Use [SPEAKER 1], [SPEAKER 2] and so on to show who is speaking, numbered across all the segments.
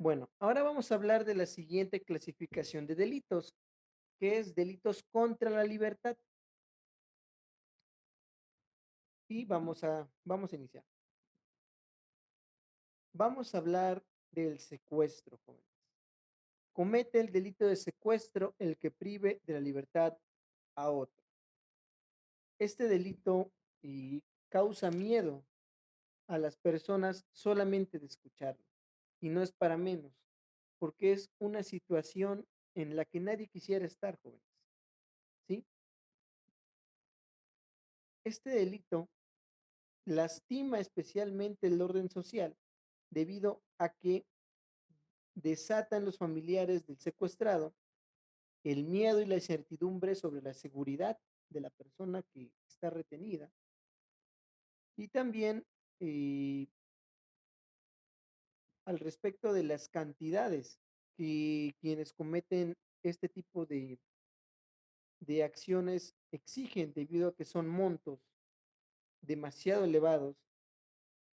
[SPEAKER 1] Bueno, ahora vamos a hablar de la siguiente clasificación de delitos, que es delitos contra la libertad. Y vamos a iniciar. Vamos a hablar del secuestro, jóvenes. Comete el delito de secuestro el que prive de la libertad a otro. Este delito causa miedo a las personas solamente de escucharlo. Y no es para menos, porque es una situación en la que nadie quisiera estar, jóvenes. ¿Sí? Este delito lastima especialmente el orden social debido a que desatan los familiares del secuestrado el miedo y la incertidumbre sobre la seguridad de la persona que está retenida y también eh, al respecto de las cantidades que quienes cometen este tipo de acciones exigen debido a que son montos demasiado elevados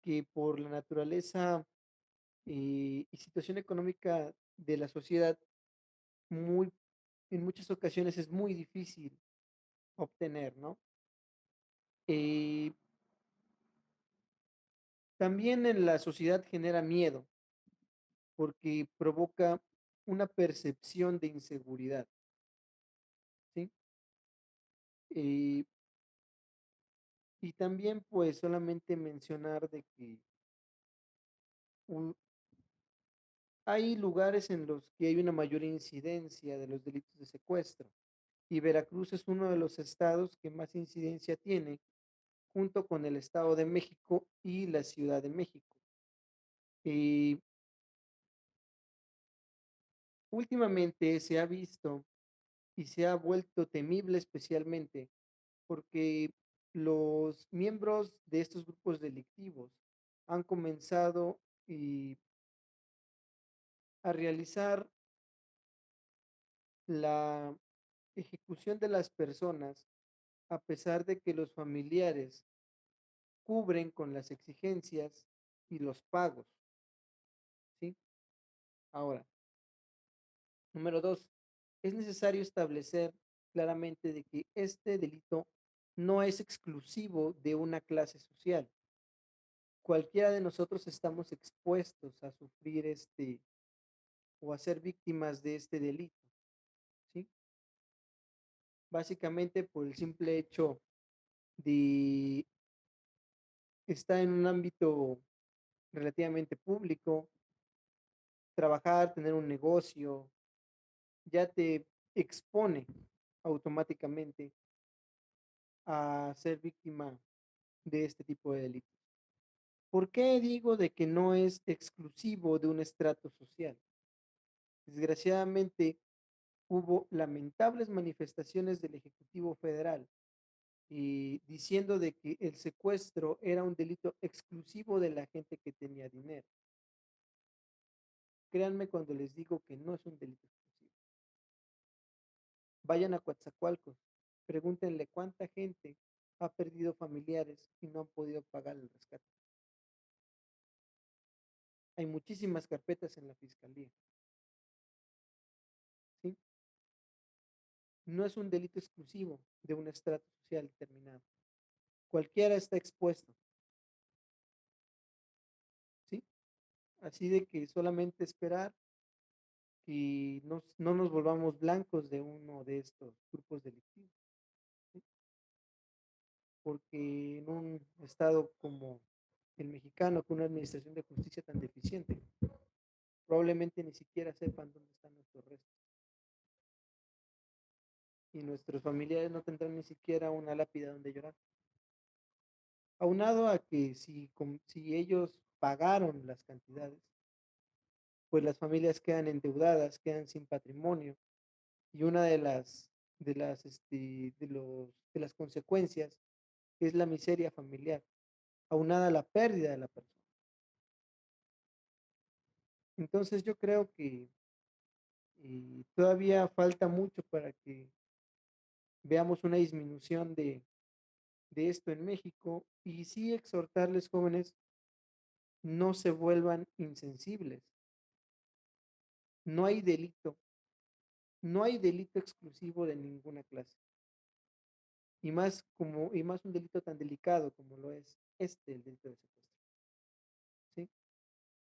[SPEAKER 1] que por la naturaleza y situación económica de la sociedad muy en muchas ocasiones es muy difícil obtener, ¿no? Eh, También en la sociedad genera miedo, porque provoca una percepción de inseguridad, ¿sí? Eh, y también, pues, solamente mencionar de que un hay lugares en los que hay una mayor incidencia de los delitos de secuestro, y Veracruz es uno de los estados que más incidencia tiene, junto con el Estado de México y la Ciudad de México. Y últimamente se ha visto y se ha vuelto temible especialmente porque los miembros de estos grupos delictivos han comenzado a realizar la ejecución de las personas a pesar de que los familiares cubren con las exigencias y los pagos, ¿sí? Ahora, número 2, es necesario establecer claramente de que este delito no es exclusivo de una clase social. Cualquiera de nosotros estamos expuestos a sufrir o a ser víctimas de este delito, ¿sí? Básicamente por el simple hecho de estar en un ámbito relativamente público, trabajar, tener un negocio, ya te expone automáticamente a ser víctima de este tipo de delitos. ¿Por qué digo de que no es exclusivo de un estrato social? Desgraciadamente, hubo lamentables manifestaciones del Ejecutivo Federal y diciendo de que el secuestro era un delito exclusivo de la gente que tenía dinero. Créanme cuando les digo que no es un delito exclusivo. Vayan a Coatzacoalcos, pregúntenle cuánta gente ha perdido familiares y no han podido pagar el rescate. Hay muchísimas carpetas en la fiscalía, ¿sí? No es un delito exclusivo de un estrato social determinado. Cualquiera está expuesto, ¿sí? Así de que solamente esperar que no nos volvamos blancos de uno de estos grupos delictivos, ¿sí? Porque en un estado como el mexicano, con una administración de justicia tan deficiente, probablemente ni siquiera sepan dónde están nuestros restos. Y nuestros familiares no tendrán ni siquiera una lápida donde llorar. Aunado a que si ellos pagaron las cantidades, pues las familias quedan endeudadas, quedan sin patrimonio. Y una de las consecuencias es la miseria familiar, aunada a la pérdida de la persona. Entonces yo creo que todavía falta mucho para que veamos una disminución de esto en México y sí exhortarles jóvenes, no se vuelvan insensibles, No hay delito, no hay delito exclusivo de ninguna clase. Y más un delito tan delicado como lo es el delito de secuestro, ¿sí?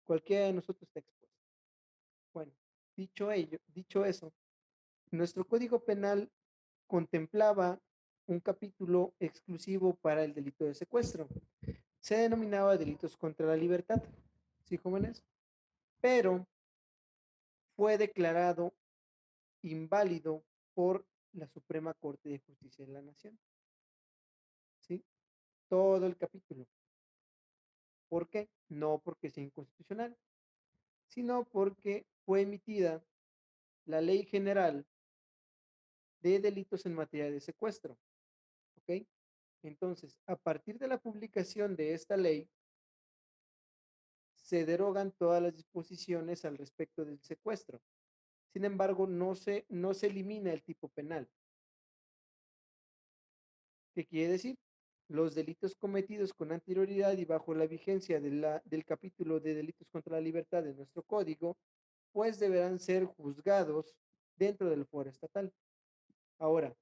[SPEAKER 1] Cualquiera de nosotros está expuesto. Bueno, dicho eso, nuestro Código Penal contemplaba un capítulo exclusivo para el delito de secuestro. Se denominaba delitos contra la libertad, ¿sí, jóvenes? Pero fue declarado inválido por la Suprema Corte de Justicia de la Nación, ¿sí? Todo el capítulo. ¿Por qué? No porque sea inconstitucional, sino porque fue emitida la Ley General de Delitos en materia de secuestro, ¿ok? Entonces, a partir de la publicación de esta ley, se derogan todas las disposiciones al respecto del secuestro. Sin embargo, no se elimina el tipo penal. ¿Qué quiere decir? Los delitos cometidos con anterioridad y bajo la vigencia del capítulo de delitos contra la libertad de nuestro código, pues deberán ser juzgados dentro del foro estatal. Ahora,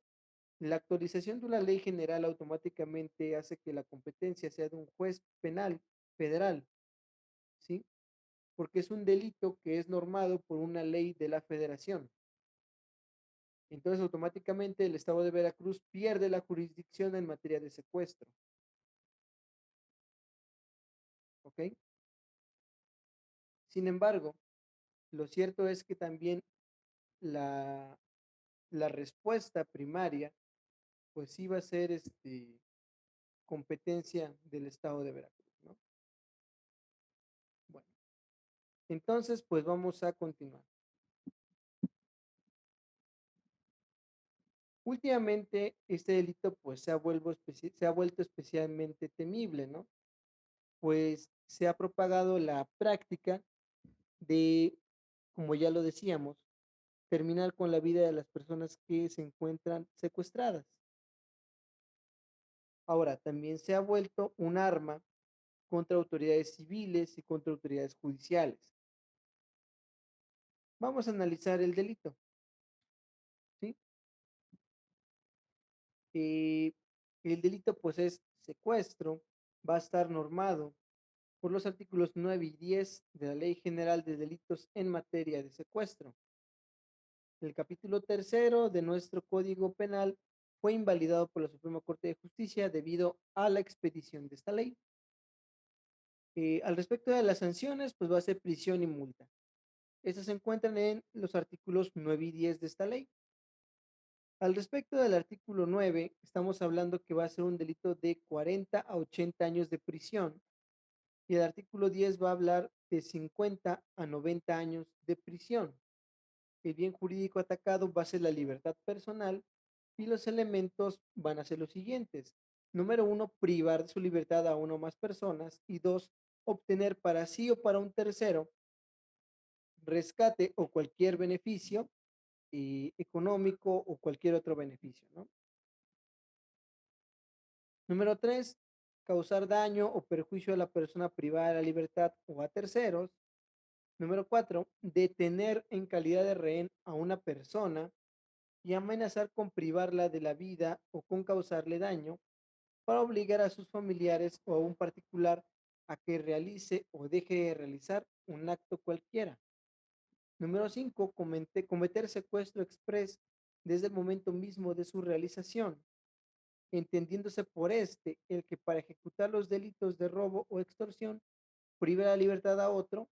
[SPEAKER 1] la actualización de una ley general automáticamente hace que la competencia sea de un juez penal federal, ¿sí? Porque es un delito que es normado por una ley de la federación. Entonces, automáticamente el Estado de Veracruz pierde la jurisdicción en materia de secuestro, ¿ok? Sin embargo, lo cierto es que también la, la respuesta primaria, pues sí va a ser competencia del Estado de Veracruz, ¿no? Bueno, entonces, pues vamos a continuar. Últimamente, este delito pues se ha vuelto especialmente temible, ¿no? Pues se ha propagado la práctica de, como ya lo decíamos, terminar con la vida de las personas que se encuentran secuestradas. Ahora, también se ha vuelto un arma contra autoridades civiles y contra autoridades judiciales. Vamos a analizar el delito, ¿sí? Eh, el delito, pues, es secuestro, va a estar normado por los artículos 9 y 10 de la Ley General de Delitos en materia de secuestro. El capítulo tercero de nuestro Código Penal fue invalidado por la Suprema Corte de Justicia debido a la expedición de esta ley. Al respecto de las sanciones, pues va a ser prisión y multa. Estas se encuentran en los artículos 9 y 10 de esta ley. Al respecto del artículo 9, estamos hablando que va a ser un delito de 40 a 80 años de prisión y el artículo 10 va a hablar de 50 a 90 años de prisión. El bien jurídico atacado va a ser la libertad personal y los elementos van a ser los siguientes. Número uno, privar de su libertad a una o más personas y dos, obtener para sí o para un tercero rescate o cualquier beneficio económico o cualquier otro beneficio, ¿no? Número tres, causar daño o perjuicio a la persona privada de la libertad o a terceros. Número cuatro, detener en calidad de rehén a una persona y amenazar con privarla de la vida o con causarle daño para obligar a sus familiares o a un particular a que realice o deje de realizar un acto cualquiera. Número 5, cometer secuestro express desde el momento mismo de su realización, entendiéndose por el que para ejecutar los delitos de robo o extorsión prive la libertad a otro,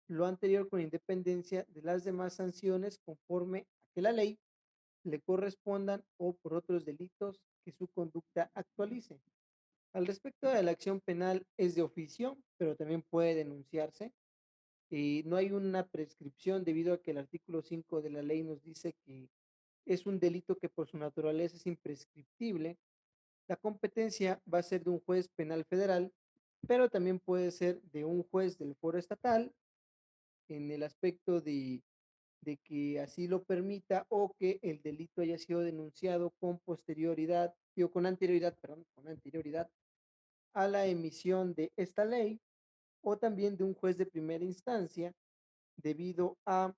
[SPEAKER 1] lo anterior con independencia de las demás sanciones conforme a que la ley le correspondan o por otros delitos que su conducta actualice. Al respecto de la acción penal es de oficio, pero también puede denunciarse. Y no hay una prescripción debido a que el artículo 5 de la ley nos dice que es un delito que por su naturaleza es imprescriptible. La competencia va a ser de un juez penal federal, pero también puede ser de un juez del foro estatal en el aspecto de que así lo permita o que el delito haya sido denunciado con posterioridad, o con anterioridad, perdón, con anterioridad a la emisión de esta ley, o también de un juez de primera instancia debido a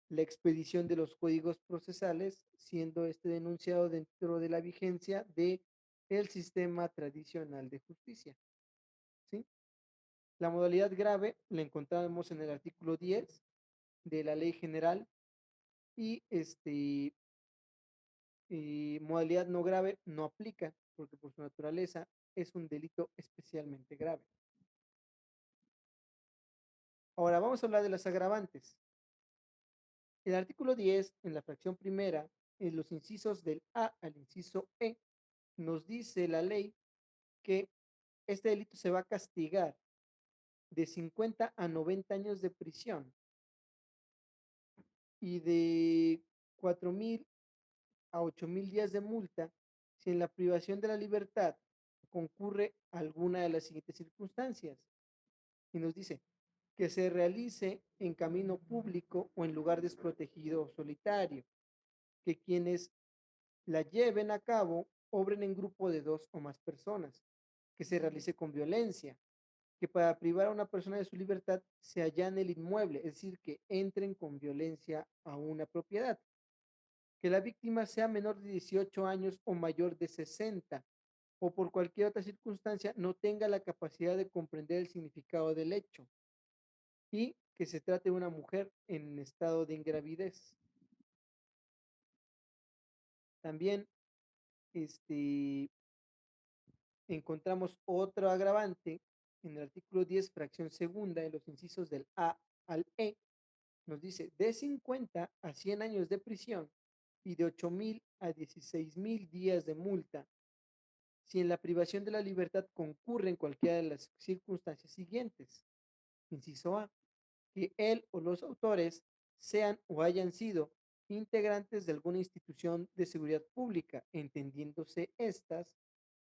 [SPEAKER 1] la expedición de los códigos procesales, siendo este denunciado dentro de la vigencia de el sistema tradicional de justicia, ¿sí? La modalidad grave la encontramos en el artículo 10 de la Ley General y modalidad no grave no aplica porque por su naturaleza es un delito especialmente grave. Ahora vamos a hablar de las agravantes. El artículo 10, en la fracción primera, en los incisos del A al inciso E, nos dice la ley que este delito se va a castigar de 50 a 90 años de prisión y de 4.000 a 8.000 días de multa si en la privación de la libertad concurre alguna de las siguientes circunstancias. Y nos dice que se realice en camino público o en lugar desprotegido o solitario, que quienes la lleven a cabo obren en grupo de dos o más personas, que se realice con violencia, que para privar a una persona de su libertad se allane el inmueble, es decir, que entren con violencia a una propiedad, que la víctima sea menor de 18 años o mayor de 60, o por cualquier otra circunstancia no tenga la capacidad de comprender el significado del hecho, y que se trate de una mujer en estado de ingravidez. También este, encontramos otro agravante en el artículo 10, fracción segunda, en los incisos del A al E, nos dice de 50 a 100 años de prisión y de 8.000 a 16.000 días de multa si en la privación de la libertad concurren cualquiera de las circunstancias siguientes. Inciso A, que él o los autores sean o hayan sido integrantes de alguna institución de seguridad pública, entendiéndose estas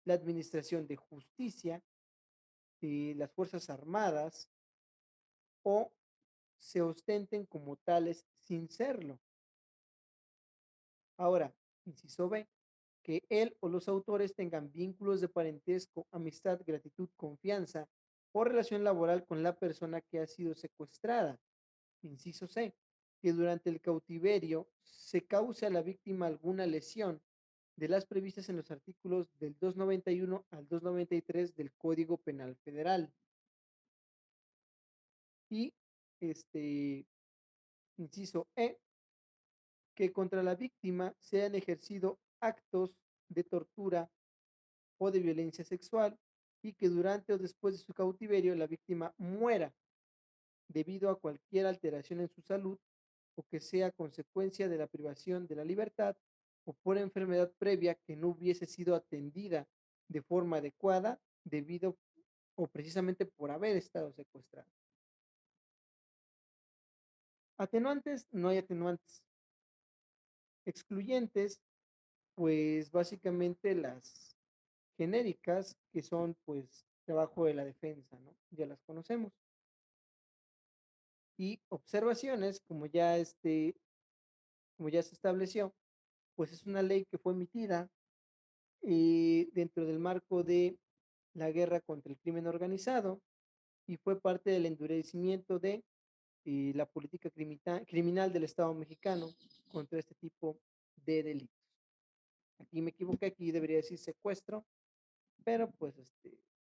[SPEAKER 1] la Administración de Justicia, las Fuerzas Armadas o se ostenten como tales sin serlo. Ahora, inciso B, que él o los autores tengan vínculos de parentesco, amistad, gratitud, confianza o relación laboral con la persona que ha sido secuestrada. Inciso C, que durante el cautiverio se cause a la víctima alguna lesión de las previstas en los artículos del 291 al 293 del Código Penal Federal. Y inciso E, que contra la víctima se han ejercido actos de tortura o de violencia sexual y que durante o después de su cautiverio la víctima muera debido a cualquier alteración en su salud o que sea consecuencia de la privación de la libertad o por enfermedad previa que no hubiese sido atendida de forma adecuada debido o precisamente por haber estado secuestrado. Atenuantes, no hay atenuantes. Excluyentes, pues básicamente las genéricas que son pues trabajo de la defensa, ¿no? Ya las conocemos. Y observaciones, como ya se estableció, pues es una ley que fue emitida dentro del marco de la guerra contra el crimen organizado y fue parte del endurecimiento de la política criminal del Estado mexicano contra este tipo de delitos. Aquí me equivoqué, aquí debería decir secuestro, pero pues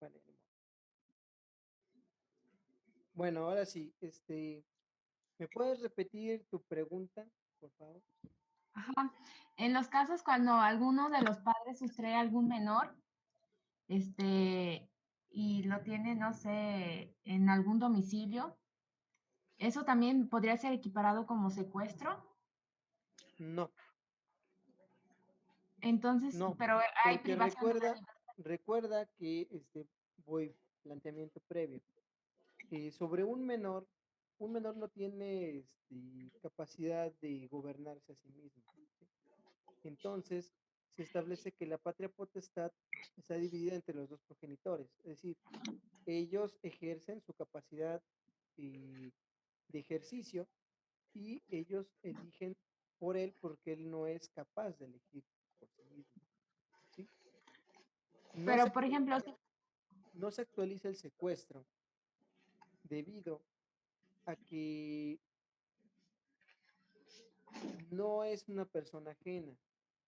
[SPEAKER 1] vale. Bueno, ahora sí, ¿me puedes repetir tu pregunta, por favor?
[SPEAKER 2] Ajá. En los casos cuando alguno de los padres sustrae a algún menor, este, y lo tiene, no sé, en algún domicilio, ¿eso también podría ser equiparado como secuestro?
[SPEAKER 1] No,
[SPEAKER 2] Entonces,
[SPEAKER 1] no,
[SPEAKER 2] pero hay
[SPEAKER 1] porque
[SPEAKER 2] privación de la libertad.
[SPEAKER 1] recuerda que voy planteamiento previo. Sobre un menor no tiene capacidad de gobernarse a sí mismo, ¿sí? Entonces, se establece que la patria potestad está dividida entre los dos progenitores, es decir, ellos ejercen su capacidad eh, de ejercicio y ellos eligen por él porque él no es capaz de elegir por sí mismo, ¿sí? No
[SPEAKER 2] Pero,
[SPEAKER 1] se,
[SPEAKER 2] por ejemplo,
[SPEAKER 1] no se actualiza el secuestro debido a que no es una persona ajena.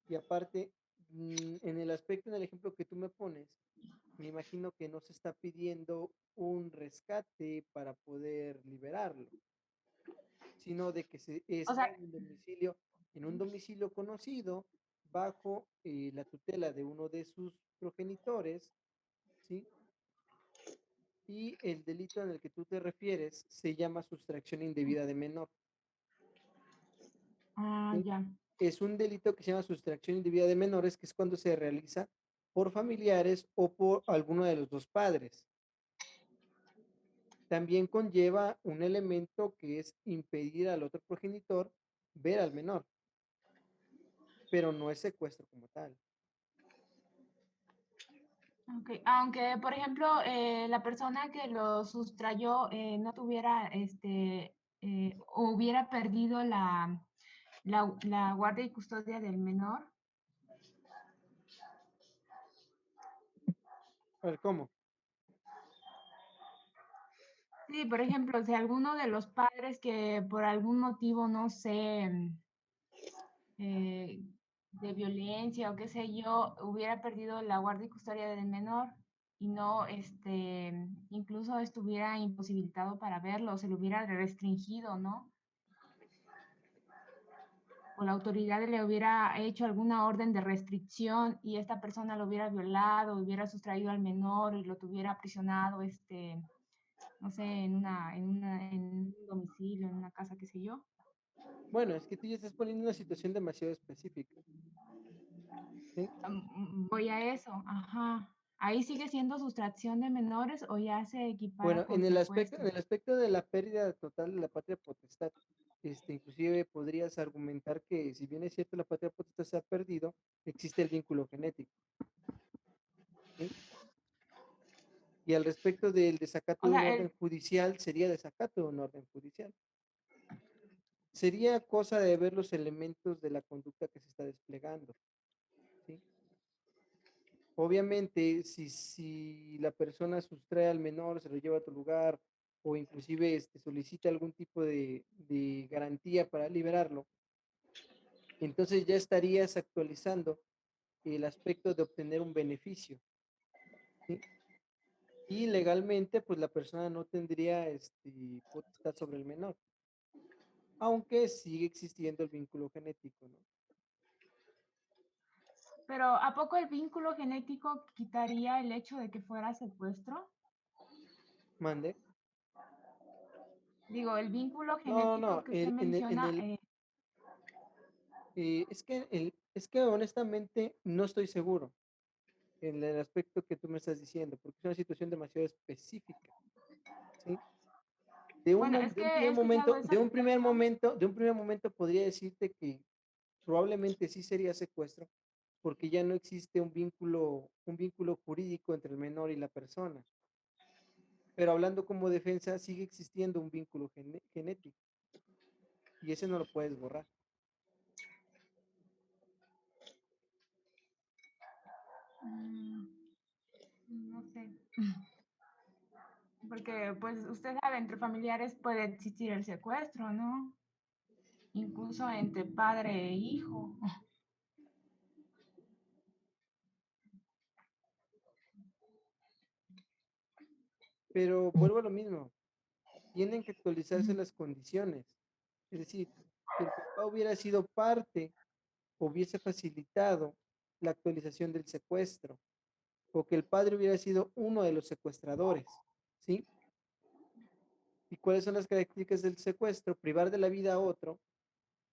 [SPEAKER 1] Y aparte, en el aspecto, en el ejemplo que tú me pones, me imagino que no se está pidiendo un rescate para poder liberarlo, sino de que se
[SPEAKER 2] O sea,
[SPEAKER 1] está en un domicilio conocido, bajo la tutela de uno de sus progenitores, ¿sí? Y el delito en el que tú te refieres se llama sustracción indebida de menor, ¿sí?
[SPEAKER 2] ya.
[SPEAKER 1] Es un delito que se llama sustracción indebida de menores, que es cuando se realiza por familiares o por alguno de los dos padres. También conlleva un elemento que es impedir al otro progenitor ver al menor, pero no es secuestro como tal.
[SPEAKER 2] Okay. Aunque, por ejemplo, la persona que lo sustrayó no tuviera, hubiera perdido la guardia y custodia del menor.
[SPEAKER 1] A ver, ¿cómo?
[SPEAKER 2] Sí, por ejemplo, si alguno de los padres que por algún motivo, no sé, eh, de violencia o qué sé yo, hubiera perdido la guardia y custodia del menor y no, incluso estuviera imposibilitado para verlo, se lo hubiera restringido, ¿no? O la autoridad le hubiera hecho alguna orden de restricción y esta persona lo hubiera violado, hubiera sustraído al menor y lo tuviera aprisionado, no sé, en un domicilio, en una casa, qué sé yo.
[SPEAKER 1] Bueno, es que tú ya estás poniendo una situación demasiado específica, ¿sí?
[SPEAKER 2] Voy a eso, ajá. ¿Ahí sigue siendo sustracción de menores o ya se equipara
[SPEAKER 1] Bueno,
[SPEAKER 2] con
[SPEAKER 1] en
[SPEAKER 2] secuestro?
[SPEAKER 1] el aspecto de la pérdida total de la patria potestad, inclusive podrías argumentar que si bien es cierto la patria potestad se ha perdido, existe el vínculo genético, ¿sí? Y al respecto del desacato
[SPEAKER 2] O
[SPEAKER 1] de un
[SPEAKER 2] sea,
[SPEAKER 1] orden judicial, sería desacato de un orden judicial. Sería cosa de ver los elementos de la conducta que se está desplegando, ¿sí? Obviamente, si la persona sustrae al menor, se lo lleva a otro lugar o inclusive solicita algún tipo de garantía para liberarlo, entonces ya estarías actualizando el aspecto de obtener un beneficio, ¿sí? Y legalmente, pues la persona no tendría potestad sobre el menor, aunque sigue existiendo el vínculo genético, ¿no?
[SPEAKER 2] pero ¿a poco el vínculo genético quitaría el hecho de que fuera secuestro?
[SPEAKER 1] Mande.
[SPEAKER 2] Digo, el vínculo
[SPEAKER 1] No,
[SPEAKER 2] genético
[SPEAKER 1] no,
[SPEAKER 2] que usted menciona,
[SPEAKER 1] es que honestamente no estoy seguro en el aspecto que tú me estás diciendo, porque es una situación demasiado específica, ¿sí?
[SPEAKER 2] bueno,
[SPEAKER 1] De un primer
[SPEAKER 2] he escuchado
[SPEAKER 1] momento,
[SPEAKER 2] esa situación.
[SPEAKER 1] de un primer momento podría decirte que probablemente sí sería secuestro, porque ya no existe un vínculo jurídico entre el menor y la persona. Pero hablando como defensa, sigue existiendo un vínculo genético y ese no lo puedes borrar.
[SPEAKER 2] Mm, no sé, porque pues usted sabe, entre familiares puede existir el secuestro, ¿no? Incluso entre padre e hijo.
[SPEAKER 1] Pero vuelvo a lo mismo, tienen que actualizarse las condiciones. Es decir, que el papá hubiera sido parte, hubiese facilitado la actualización del secuestro, o que el padre hubiera sido uno de los secuestradores, ¿sí? ¿Y cuáles son las características del secuestro? Privar de la vida a otro,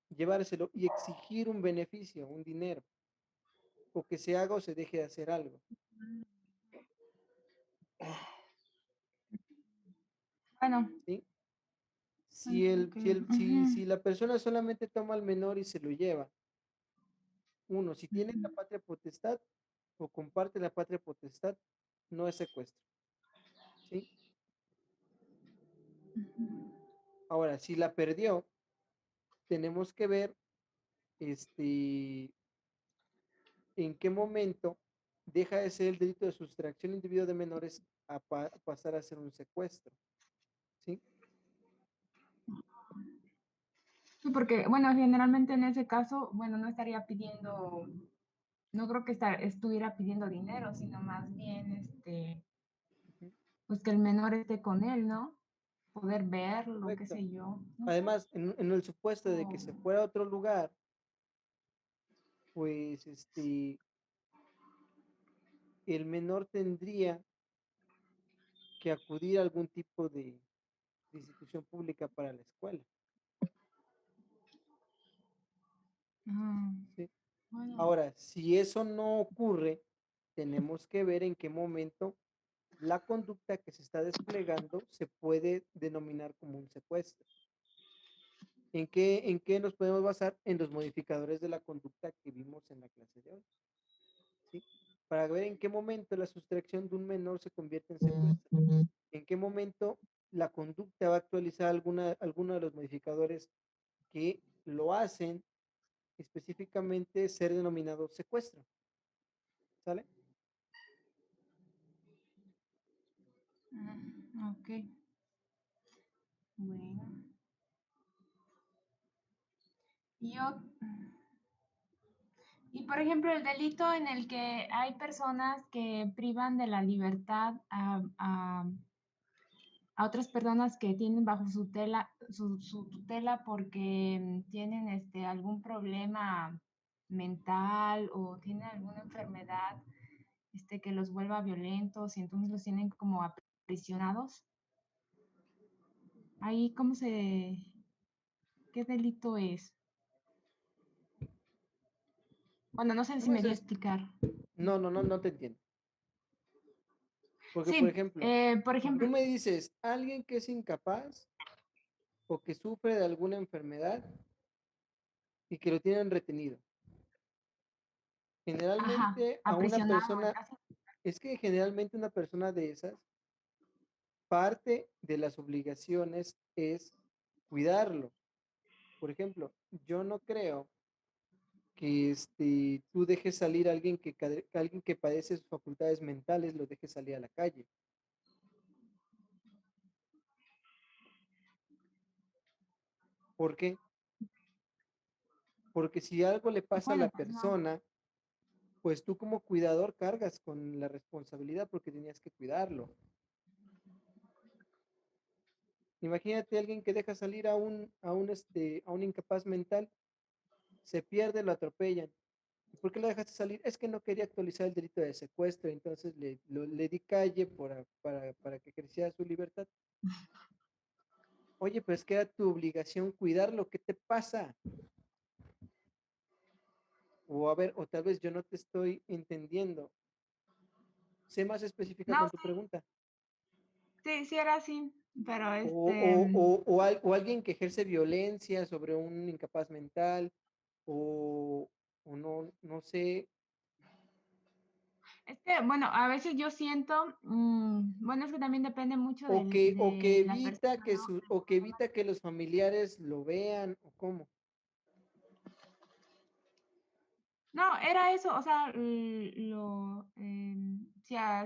[SPEAKER 1] llevárselo y exigir un beneficio, un dinero, o que se haga o se deje de hacer algo,
[SPEAKER 2] Bueno,
[SPEAKER 1] ¿sí?
[SPEAKER 2] ok. Ujú.
[SPEAKER 1] Si la persona solamente toma al menor y se lo lleva, uno, si tiene la patria potestad o comparte la patria potestad, no es secuestro, ¿sí? Ahora, si la perdió, tenemos que ver en qué momento deja de ser el delito de sustracción indebida de menores a pasar a ser un secuestro, ¿sí?
[SPEAKER 2] Sí, porque, bueno, generalmente en ese caso, bueno, no estaría pidiendo, no creo que estuviera pidiendo dinero, sino más bien,
[SPEAKER 1] Ujú,
[SPEAKER 2] pues que el menor esté con él, ¿no? Poder verlo, qué
[SPEAKER 1] correcto.
[SPEAKER 2] sé yo, no sé.
[SPEAKER 1] Además, en el supuesto de que
[SPEAKER 2] O-
[SPEAKER 1] se fuera a otro lugar, pues el menor tendría que acudir a algún tipo de institución pública para la escuela,
[SPEAKER 2] ah,
[SPEAKER 1] ¿sí?
[SPEAKER 2] bueno,
[SPEAKER 1] Ahora, si eso no ocurre, tenemos que ver en qué momento la conducta que se está desplegando se puede denominar como un secuestro. En qué nos podemos basar? En los modificadores de la conducta que vimos en la clase de hoy, ¿sí? Para ver en qué momento la sustracción de un menor se convierte en secuestro, en qué momento la conducta va a actualizar alguno de los modificadores que lo hacen específicamente ser denominado secuestro, ¿sale?
[SPEAKER 2] ok, bueno. Yo, y por ejemplo, el delito en el que hay personas que privan de la libertad a otras personas que tienen bajo su tutela porque tienen algún problema mental o tienen alguna enfermedad que los vuelva violentos y entonces los tienen como aprisionados. Ahí, ¿qué delito es? Bueno, no sé si
[SPEAKER 1] ¿Cómo
[SPEAKER 2] me
[SPEAKER 1] es
[SPEAKER 2] dio a
[SPEAKER 1] esto?
[SPEAKER 2] explicar.
[SPEAKER 1] No te entiendo. Porque, por
[SPEAKER 2] Sí,
[SPEAKER 1] ejemplo,
[SPEAKER 2] por
[SPEAKER 1] si tú
[SPEAKER 2] ejemplo,
[SPEAKER 1] me dices alguien que es incapaz o que sufre de alguna enfermedad y que lo tienen retenido,
[SPEAKER 2] ajá,
[SPEAKER 1] generalmente a una
[SPEAKER 2] aprisionado,
[SPEAKER 1] persona, es que generalmente una persona de esas, parte de las obligaciones es cuidarlo. Por ejemplo, yo no creo que tú dejes salir a alguien alguien que padece sus facultades mentales, lo dejes salir a la calle. ¿Por qué? Porque si algo le pasa a
[SPEAKER 2] bueno,
[SPEAKER 1] la
[SPEAKER 2] pues no.
[SPEAKER 1] persona, pues tú como cuidador cargas con la responsabilidad porque tenías que cuidarlo. Imagínate a alguien que deja salir a un incapaz mental, se pierde, lo atropellan. ¿Y por qué lo dejaste salir? Es que no quería actualizar el delito de secuestro, entonces le di calle para que creciera su libertad. Oye, pues que era tu obligación cuidarlo, ¿qué te pasa? O a ver, o tal vez yo no te estoy entendiendo. Sé más específica
[SPEAKER 2] No,
[SPEAKER 1] con tu pregunta.
[SPEAKER 2] sí, sí era así, pero
[SPEAKER 1] O alguien que ejerce violencia sobre un incapaz mental, o, o no sé,
[SPEAKER 2] bueno, a veces yo siento, bueno, es que también depende mucho
[SPEAKER 1] o que
[SPEAKER 2] de la
[SPEAKER 1] evita
[SPEAKER 2] persona, ¿no?
[SPEAKER 1] o que evita que los familiares lo vean, o cómo.
[SPEAKER 2] No, era eso, o sea,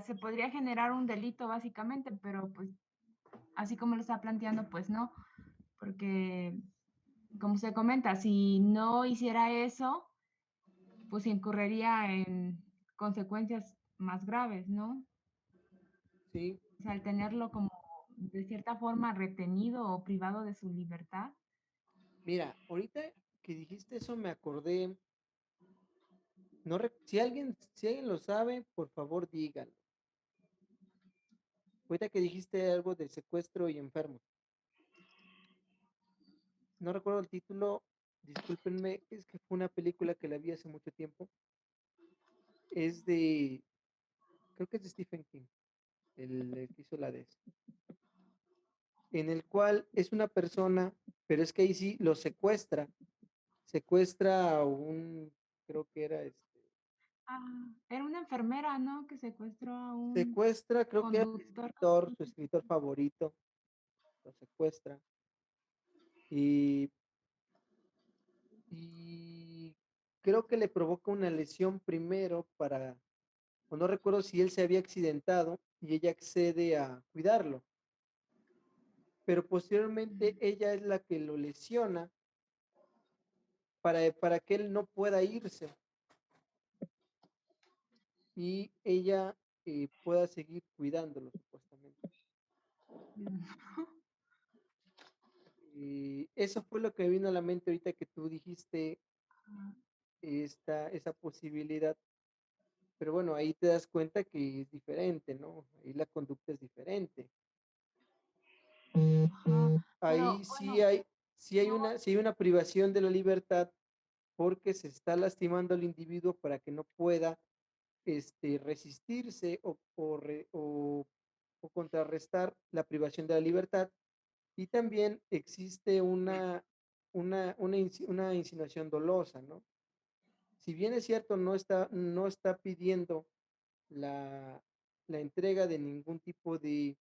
[SPEAKER 2] se podría generar un delito básicamente, pero pues así como lo está planteando, pues no, porque como se comenta, si no hiciera eso, pues incurriría en consecuencias más graves, ¿no?
[SPEAKER 1] Sí,
[SPEAKER 2] O sea, al tenerlo como de cierta forma retenido o privado de su libertad.
[SPEAKER 1] mira, ahorita que dijiste eso me acordé, no, si alguien lo sabe, por favor díganlo. Ahorita que dijiste algo de secuestro y enfermo, no recuerdo el título, discúlpenme, es que fue una película que la vi hace mucho tiempo, es de, creo que es de Stephen King, el que hizo la de eso, en el cual es una persona, pero es que ahí sí lo secuestra a un, creo que era
[SPEAKER 2] Ah, era una enfermera, ¿no? Que secuestró a un
[SPEAKER 1] secuestra, creo que era
[SPEAKER 2] conductor.
[SPEAKER 1] su escritor favorito, lo secuestra y, y creo que le provoca una lesión primero o no recuerdo si él se había accidentado y ella accede a cuidarlo, pero posteriormente ella es la que lo lesiona para que él no pueda irse y ella pueda seguir cuidándolo, supuestamente. Eso fue lo que vino a la mente ahorita que tú dijiste esa posibilidad, pero bueno, ahí te das cuenta que es diferente, ¿no? Ahí la conducta es diferente.
[SPEAKER 2] Ajá,
[SPEAKER 1] Ahí
[SPEAKER 2] pero
[SPEAKER 1] sí
[SPEAKER 2] bueno,
[SPEAKER 1] hay,
[SPEAKER 2] no,
[SPEAKER 1] sí hay una privación de la libertad porque se está lastimando al individuo para que no pueda resistirse o contrarrestar la privación de la libertad. Y también existe una insinuación dolosa, ¿no? Si bien es cierto, no está pidiendo la, la entrega de ningún tipo de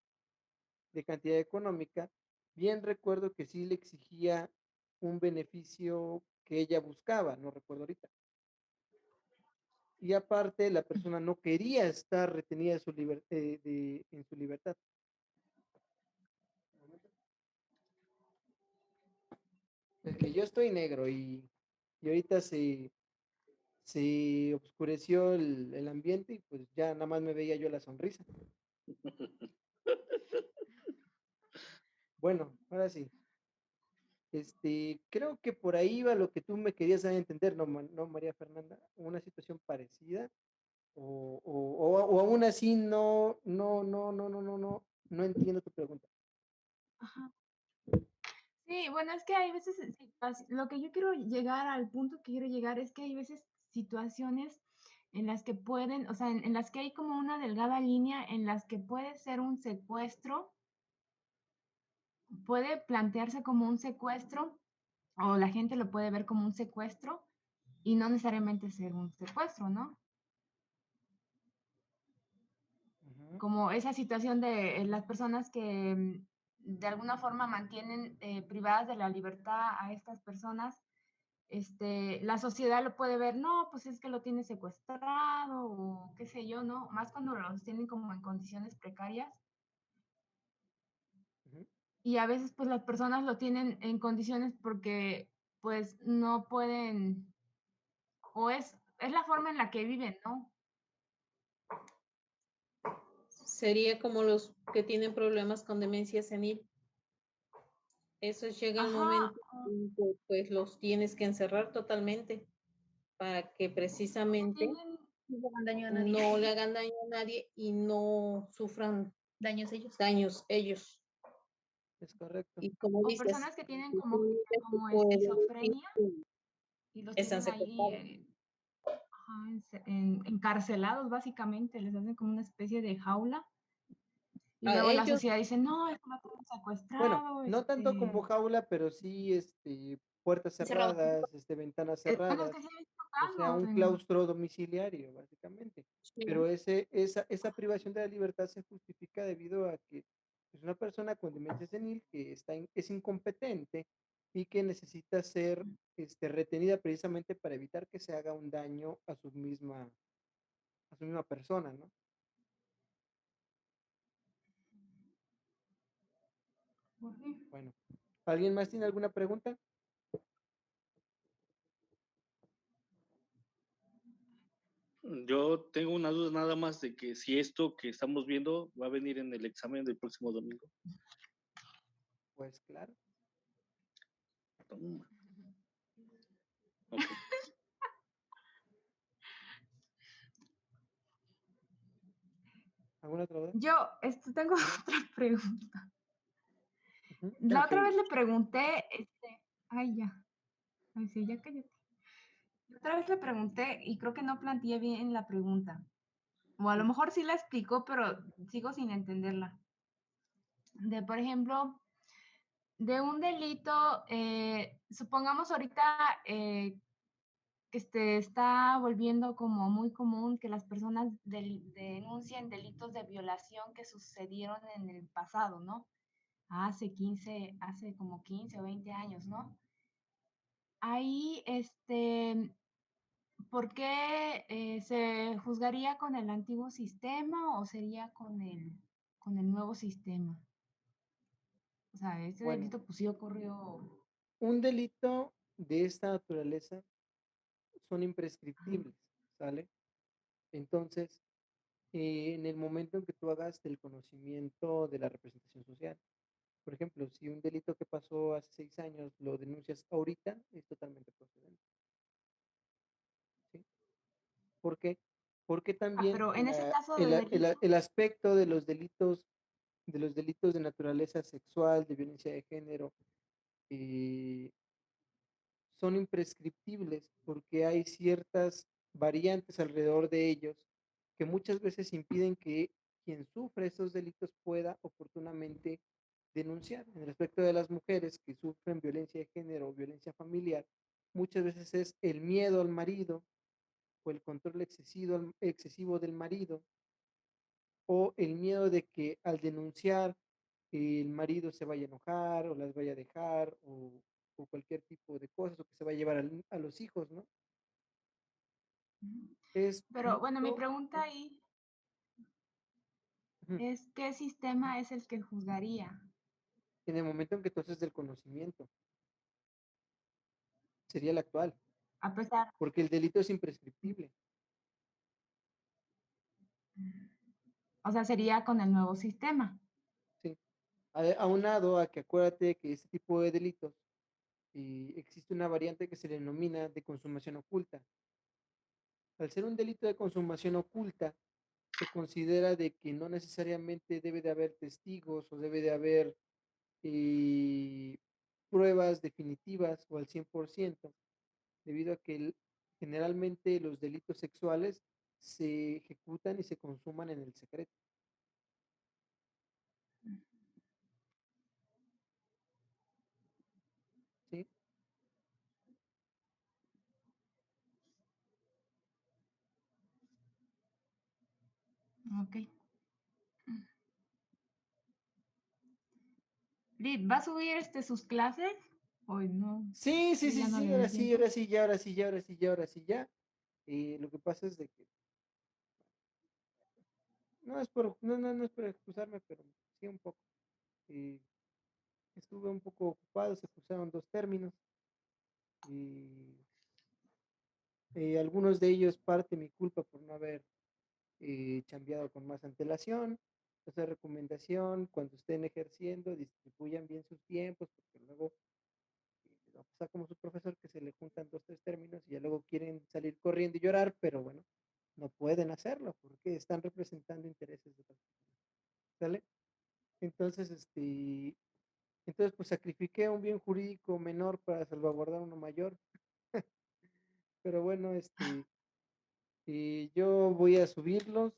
[SPEAKER 1] cantidad económica, bien recuerdo que sí le exigía un beneficio que ella buscaba, no recuerdo ahorita. Y aparte, la persona no quería estar retenida en su libertad. Es que yo estoy negro y ahorita se oscureció el ambiente y pues ya nada más me veía yo la sonrisa. Bueno, ahora sí. Creo que por ahí va lo que tú me querías dar a entender, ¿no, no, María Fernanda? Una situación parecida o aún así no entiendo tu pregunta.
[SPEAKER 2] ajá. Sí, bueno, es que hay veces lo que yo quiero llegar al punto que quiero llegar es que hay veces situaciones en las que pueden, o sea, en las que hay como una delgada línea en las que puede ser un secuestro, puede plantearse como un secuestro o la gente lo puede ver como un secuestro y no necesariamente ser un secuestro, ¿no?
[SPEAKER 1] Ujú,
[SPEAKER 2] Como esa situación de las personas que de alguna forma mantienen privadas de la libertad a estas personas, la sociedad lo puede ver, no, pues es que lo tiene secuestrado o qué sé yo, ¿no? Más cuando los tienen como en condiciones precarias
[SPEAKER 1] ujú,
[SPEAKER 2] y a veces pues las personas lo tienen en condiciones porque pues no pueden o es la forma en la que viven, ¿no?
[SPEAKER 3] Sería como los que tienen problemas con demencia senil. Esos llega el
[SPEAKER 2] Ajá,
[SPEAKER 3] momento en que pues los tienes que encerrar totalmente para que
[SPEAKER 2] no
[SPEAKER 3] precisamente
[SPEAKER 2] tienen,
[SPEAKER 4] No le hagan daño a nadie.
[SPEAKER 3] no le hagan daño a nadie y no sufran
[SPEAKER 4] Daños ellos.
[SPEAKER 3] daños ellos.
[SPEAKER 1] es correcto.
[SPEAKER 3] Y como
[SPEAKER 2] o
[SPEAKER 3] dices,
[SPEAKER 2] personas que tienen
[SPEAKER 3] difícilmente se
[SPEAKER 2] como
[SPEAKER 3] puede decir
[SPEAKER 2] esquizofrenia
[SPEAKER 3] que
[SPEAKER 2] y los
[SPEAKER 3] están
[SPEAKER 2] tienen ahí
[SPEAKER 3] secuestrados.
[SPEAKER 2] ajá, encarcelados básicamente, les hacen como una especie de jaula y
[SPEAKER 3] A
[SPEAKER 2] luego la
[SPEAKER 3] ellos,
[SPEAKER 2] sociedad dice, no, es que lo tienen
[SPEAKER 1] Bueno,
[SPEAKER 2] secuestrado,
[SPEAKER 1] no tanto como jaula, pero sí puertas
[SPEAKER 4] Cerrado.
[SPEAKER 1] cerradas, ventanas
[SPEAKER 2] bueno, es que
[SPEAKER 1] cerradas,
[SPEAKER 2] sí he visto
[SPEAKER 1] o sea,
[SPEAKER 2] casos
[SPEAKER 1] un claustro domiciliario, básicamente.
[SPEAKER 3] sí,
[SPEAKER 1] Pero esa privación de la libertad se justifica debido a que es una persona con demencia senil que es incompetente y que necesita ser retenida precisamente para evitar que se haga un daño a su misma persona, ¿no?
[SPEAKER 2] pues sí.
[SPEAKER 1] Bueno, ¿alguien más tiene alguna pregunta?
[SPEAKER 5] Yo tengo una duda nada más de que si esto que estamos viendo va a venir en el examen del próximo domingo.
[SPEAKER 1] Pues claro.
[SPEAKER 5] Toma. Ok.
[SPEAKER 1] ¿Alguna otra duda?
[SPEAKER 2] Yo tengo otra pregunta.
[SPEAKER 1] Ujú.
[SPEAKER 2] La
[SPEAKER 5] Ok.
[SPEAKER 2] otra vez le pregunté, ay ya, ay sí, ya cállate. La otra vez le pregunté y creo que no planteé bien la pregunta. O a lo mejor sí la explicó, pero sigo sin entenderla. De, por ejemplo, de un delito, supongamos ahorita que se está volviendo como muy común que las personas denuncien delitos de violación que sucedieron en el pasado, ¿no? Hace como 15 o 20 años, ¿no? Ahí, ¿por qué se juzgaría con el antiguo sistema o sería con el nuevo sistema? O sea, ese
[SPEAKER 1] Bueno,
[SPEAKER 2] delito pues sí ocurrió.
[SPEAKER 1] un delito de esta naturaleza son imprescriptibles, ¿sale? Entonces, en el momento en que tú hagas el conocimiento de la representación social, por ejemplo, si un delito que pasó hace 6 años lo denuncias ahorita, es totalmente procedente, ¿sí? ¿Por qué? Porque también
[SPEAKER 2] Pero en ese caso de delito,
[SPEAKER 1] el aspecto de los delitos de naturaleza sexual, de violencia de género, eh, son imprescriptibles porque hay ciertas variantes alrededor de ellos que muchas veces impiden que quien sufre estos delitos pueda oportunamente denunciar. En el aspecto de las mujeres que sufren violencia de género o violencia familiar, muchas veces es el miedo al marido o el control excesivo del marido o el miedo de que al denunciar el marido se vaya a enojar o las vaya a dejar o cualquier tipo de cosas o que se va a llevar a los hijos, ¿no? Es
[SPEAKER 2] pero bueno, mi
[SPEAKER 1] mucho,
[SPEAKER 2] pregunta ahí
[SPEAKER 1] ujú,
[SPEAKER 2] es, ¿qué sistema es el que juzgaría?
[SPEAKER 1] en el momento en que tú haces del conocimiento, sería el actual,
[SPEAKER 2] A pesar,
[SPEAKER 1] porque el delito es imprescriptible,
[SPEAKER 2] o sea, sería con el nuevo sistema.
[SPEAKER 1] ¿sí? Aunado a que acuérdate que este tipo de delitos existe una variante que se le denomina de consumación oculta. Al ser un delito de consumación oculta, se considera de que no necesariamente debe de haber testigos o debe de haber eh, pruebas definitivas o al 100%, debido a que generalmente los delitos sexuales se ejecutan y se consuman en el secreto, ¿sí?
[SPEAKER 2] Ok. Lid, ¿va a subir sus clases? Hoy no,
[SPEAKER 1] Sí, sí,
[SPEAKER 2] yo
[SPEAKER 1] sí,
[SPEAKER 2] ya no
[SPEAKER 1] sí,
[SPEAKER 2] le
[SPEAKER 1] ahora
[SPEAKER 2] di
[SPEAKER 1] sí,
[SPEAKER 2] tiempo.
[SPEAKER 1] ahora sí, ya, ahora sí, ya, ahora sí, ya, ahora sí, ya. Lo que pasa es de que no es por excusarme, pero sí un poco. eh, Estuve un poco ocupado, se cruzaron dos términos y algunos de ellos parte mi culpa por no haber chambeado con más antelación. Entonces, recomendación, cuando estén ejerciendo, distribuyan bien sus tiempos, porque luego va a pasar como su profesor que se le juntan dos, tres términos y ya luego quieren salir corriendo y llorar, pero bueno, no pueden hacerlo porque están representando intereses de otras personas. ¿Sale? Entonces, pues sacrifiqué un bien jurídico menor para salvaguardar uno mayor, pero bueno, yo voy a subirlos,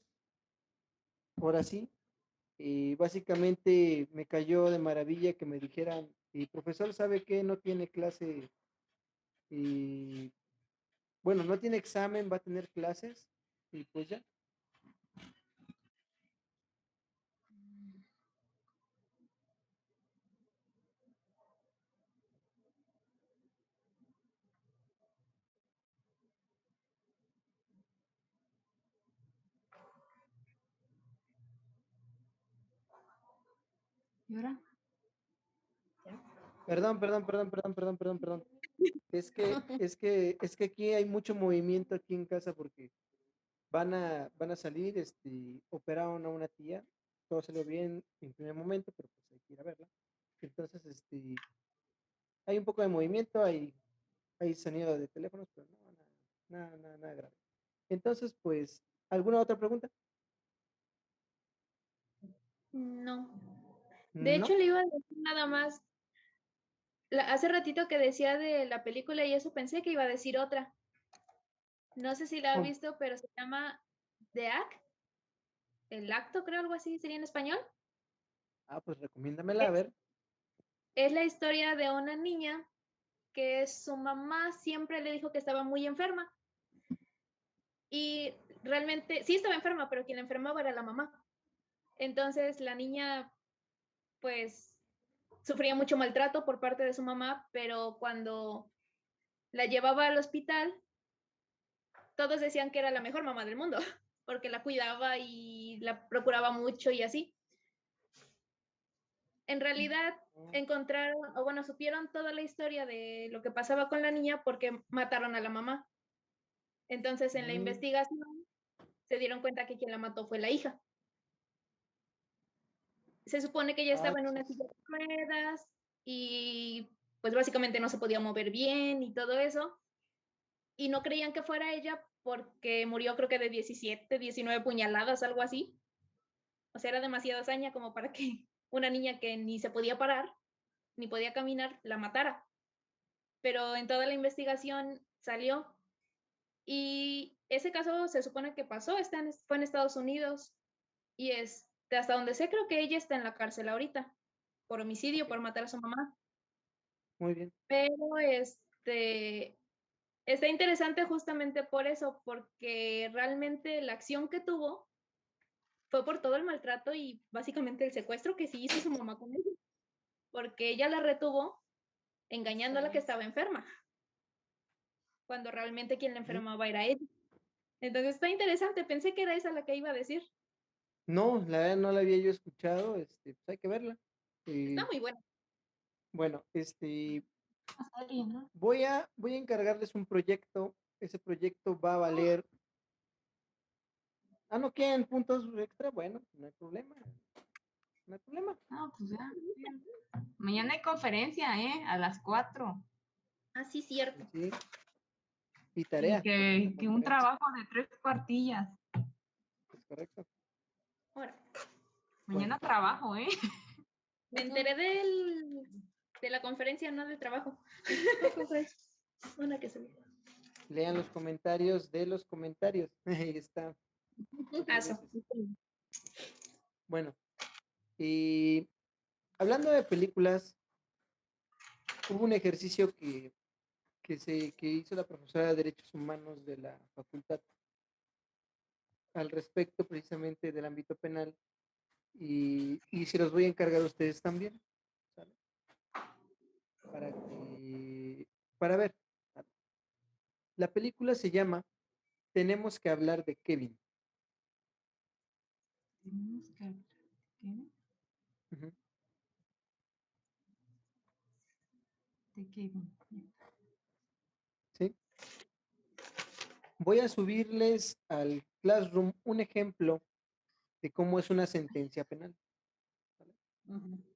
[SPEAKER 1] ahora sí. Básicamente me cayó de maravilla que me dijeran, profesor, ¿sabe qué? No tiene clase, y bueno, no tiene examen, va a tener clases, y pues ya.
[SPEAKER 2] ¿Y ahora?
[SPEAKER 1] Perdón, perdón, perdón, perdón, perdón, perdón, perdón. Es que aquí hay mucho movimiento aquí en casa porque van a salir, operaron a una tía, todo salió bien en primer momento, pero pues hay que ir a verla. Entonces, hay un poco de movimiento, hay sonido de teléfonos, pero no, nada, nada, nada grave. Entonces, pues, ¿alguna otra pregunta?
[SPEAKER 3] No. De
[SPEAKER 1] No.
[SPEAKER 3] hecho, le iba a decir nada más. Hace ratito que decía de la película y eso pensé que iba a decir otra. No sé si la ha
[SPEAKER 1] Oh,
[SPEAKER 3] visto, pero se llama The Act, el acto, creo, algo así sería en español.
[SPEAKER 1] pues recomiéndamela, a
[SPEAKER 3] Es,
[SPEAKER 1] ver.
[SPEAKER 3] es la historia de una niña que su mamá siempre le dijo que estaba muy enferma. Y realmente, sí estaba enferma, pero quien la enfermaba era la mamá. Entonces la niña, pues, sufría mucho maltrato por parte de su mamá, pero cuando la llevaba al hospital, todos decían que era la mejor mamá del mundo, porque la cuidaba y la procuraba mucho y así. En realidad encontraron, o bueno, supieron toda la historia de lo que pasaba con la niña porque mataron a la mamá. Entonces, en la investigación se dieron cuenta que quien la mató fue la hija. Se supone que ella estaba en una silla de ruedas y pues básicamente no se podía mover bien y todo eso. Y no creían que fuera ella porque murió creo que de 17, 19 puñaladas, algo así. O sea, era demasiada hazaña como para que una niña que ni se podía parar, ni podía caminar, la matara. Pero en toda la investigación salió. Y ese caso se supone que pasó, fue en Estados Unidos. Y hasta donde sé, creo que ella está en la cárcel ahorita, por homicidio, por matar a su mamá.
[SPEAKER 1] Muy bien.
[SPEAKER 3] Pero está interesante justamente por eso, porque realmente la acción que tuvo fue por todo el maltrato y básicamente el secuestro que sí hizo su mamá con ella, porque ella la retuvo engañándola que estaba enferma, cuando realmente quien la enfermaba era ella. Entonces está interesante, pensé que era esa la que iba a decir.
[SPEAKER 1] No, la verdad no la había yo escuchado, pues hay que verla.
[SPEAKER 3] Está muy buena.
[SPEAKER 1] Bueno,
[SPEAKER 2] ¿no?
[SPEAKER 1] voy a encargarles un proyecto. Ese proyecto va a valer. Ah, ¿no quieren puntos extra? Bueno, no hay problema. No hay problema.
[SPEAKER 2] No, pues ya. Mañana hay conferencia, A las 4.
[SPEAKER 3] Ah, sí, cierto.
[SPEAKER 1] Sí. Y
[SPEAKER 2] Y
[SPEAKER 1] tarea.
[SPEAKER 2] que un trabajo de 3 cuartillas.
[SPEAKER 1] Es correcto.
[SPEAKER 3] Ahora,
[SPEAKER 2] Mañana trabajo,
[SPEAKER 3] me enteré de la conferencia, no del trabajo. Una que se vio.
[SPEAKER 1] Lean los comentarios de los comentarios. Ahí está.
[SPEAKER 3] Eso.
[SPEAKER 1] Bueno, y hablando de películas, hubo un ejercicio que hizo la profesora de Derechos Humanos de la facultad al respecto precisamente del ámbito penal y se los voy a encargar a ustedes también, ¿sale? Para ver. La película se llama Tenemos que hablar de Kevin. Ujú.
[SPEAKER 2] De Kevin.
[SPEAKER 1] ¿Sí? Voy a subirles al Classroom un ejemplo de cómo es una sentencia penal. ¿Vale?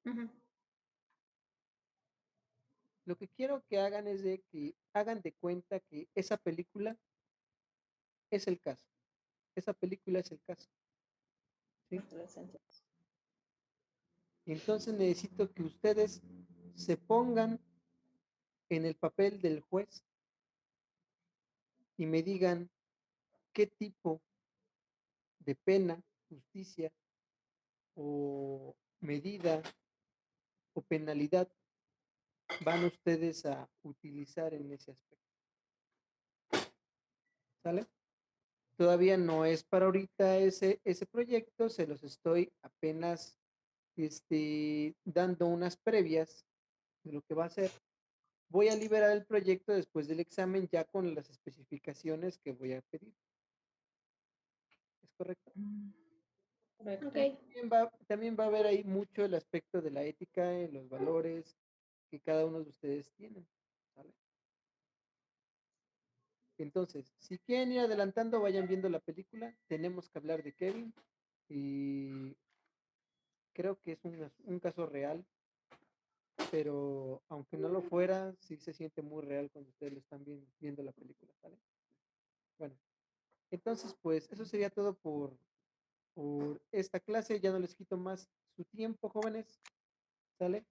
[SPEAKER 3] Ujú.
[SPEAKER 1] Lo que quiero que hagan es de que hagan de cuenta que esa película es el caso. Esa película es el caso. ¿Sí? Y entonces necesito que ustedes se pongan en el papel del juez y me digan qué tipo de pena, justicia o medida o penalidad van ustedes a utilizar en ese aspecto. ¿Sale? Todavía no es para ahorita ese proyecto, se los estoy apenas dando unas previas de lo que va a ser. Voy a liberar el proyecto después del examen ya con las especificaciones que voy a pedir. ¿Es correcto?
[SPEAKER 3] Ok.
[SPEAKER 1] También va a haber ahí mucho el aspecto de la ética, los valores que cada uno de ustedes tienen. ¿Sale? Entonces, si quieren ir adelantando, vayan viendo la película. Tenemos que hablar de Kevin y creo que es un caso real, pero aunque no lo fuera, sí se siente muy real cuando ustedes lo están viendo la película, ¿sale? Bueno, entonces pues eso sería todo por esta clase. Ya no les quito más su tiempo, jóvenes, ¿sale?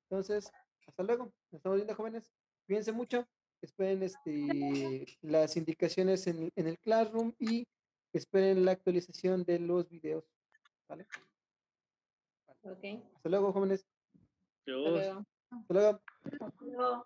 [SPEAKER 1] Entonces, hasta luego. Nos estamos viendo, jóvenes. Cuídense mucho. Esperen las indicaciones en el Classroom y esperen la actualización de los videos. ¿Vale?
[SPEAKER 3] Ok.
[SPEAKER 1] Hasta luego, jóvenes.
[SPEAKER 5] Dios.
[SPEAKER 1] Hasta luego.
[SPEAKER 3] Hasta luego.